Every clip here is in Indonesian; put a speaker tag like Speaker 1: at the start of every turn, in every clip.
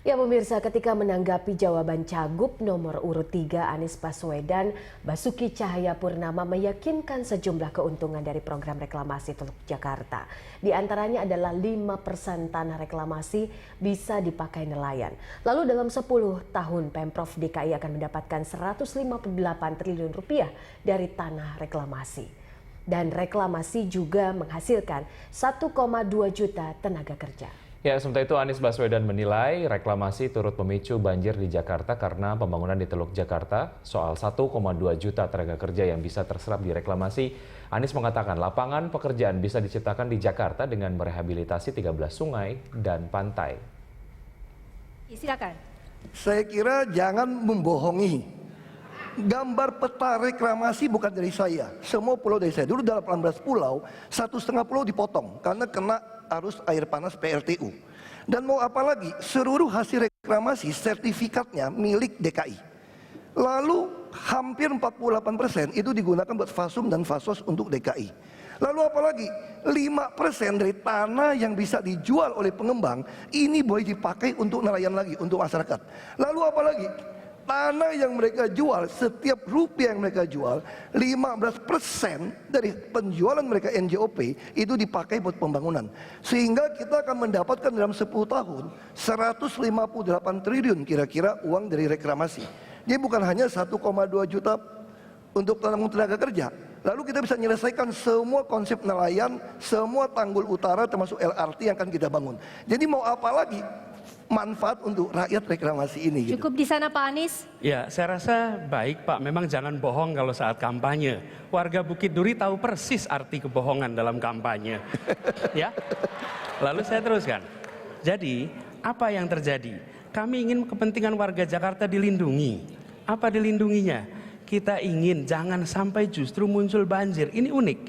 Speaker 1: Ya pemirsa, ketika menanggapi jawaban Cagup nomor urut 3 Anies Baswedan, Basuki Cahayapurnama meyakinkan sejumlah keuntungan dari program reklamasi Teluk Jakarta. Di antaranya adalah 5% tanah reklamasi bisa dipakai nelayan. Lalu dalam 10 tahun Pemprov DKI akan mendapatkan 158 triliun rupiah dari tanah reklamasi. Dan reklamasi juga menghasilkan 1,2 juta tenaga kerja.
Speaker 2: Ya, sementara itu Anies Baswedan menilai reklamasi turut memicu banjir di Jakarta karena pembangunan di Teluk Jakarta. Soal 1,2 juta tenaga kerja yang bisa terserap di reklamasi, Anies mengatakan lapangan pekerjaan bisa diciptakan di Jakarta dengan merehabilitasi 13 sungai dan pantai.
Speaker 3: Silakan.
Speaker 4: Saya kira jangan membohongi. Gambar peta reklamasi bukan dari saya. Semua pulau dari saya. Dulu dalam 18 pulau, 1,5 pulau dipotong karena kena arus air panas PLTU. Dan mau apa lagi? Seluruh hasil reklamasi sertifikatnya milik DKI. Lalu hampir 48% itu digunakan buat Fasum dan Fasos untuk DKI. Lalu apa lagi? 5% dari tanah yang bisa dijual oleh pengembang ini boleh dipakai untuk nelayan lagi, untuk masyarakat. Lalu apa lagi? Tanah yang mereka jual, setiap rupiah yang mereka jual, 15% dari penjualan mereka NJOP itu dipakai buat pembangunan. Sehingga kita akan mendapatkan dalam 10 tahun 158 triliun kira-kira uang dari reklamasi. Jadi bukan hanya 1,2 juta untuk tenaga kerja. Lalu kita bisa menyelesaikan semua konsep nelayan, semua tanggul utara termasuk LRT yang akan kita bangun. Jadi mau apa lagi? Manfaat untuk rakyat reklamasi ini.
Speaker 3: Cukup di sana Pak Anies?
Speaker 5: Ya, saya rasa baik Pak. Memang jangan bohong kalau saat kampanye. Warga Bukit Duri tahu persis arti kebohongan dalam kampanye. Ya. Lalu saya teruskan. Jadi, apa yang terjadi? Kami ingin kepentingan warga Jakarta dilindungi. Apa dilindunginya? Kita ingin jangan sampai justru muncul banjir. Ini unik.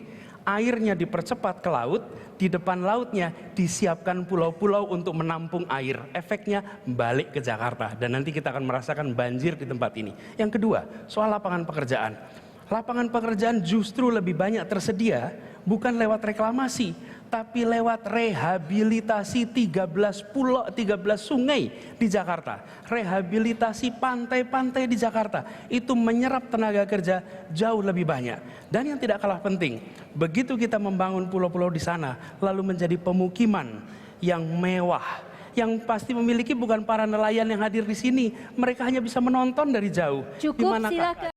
Speaker 5: Airnya dipercepat ke laut, di depan lautnya disiapkan pulau-pulau untuk menampung air. Efeknya balik ke Jakarta dan nanti kita akan merasakan banjir di tempat ini. Yang kedua, soal lapangan pekerjaan. Lapangan pekerjaan justru lebih banyak tersedia bukan lewat reklamasi, tapi lewat rehabilitasi 13 pulau, 13 sungai di Jakarta. Rehabilitasi pantai-pantai di Jakarta. Itu menyerap tenaga kerja jauh lebih banyak. Dan yang tidak kalah penting, begitu kita membangun pulau-pulau di sana, lalu menjadi pemukiman yang mewah, yang pasti memiliki bukan para nelayan yang hadir di sini. Mereka hanya bisa menonton dari jauh.
Speaker 3: Cukup, silakan.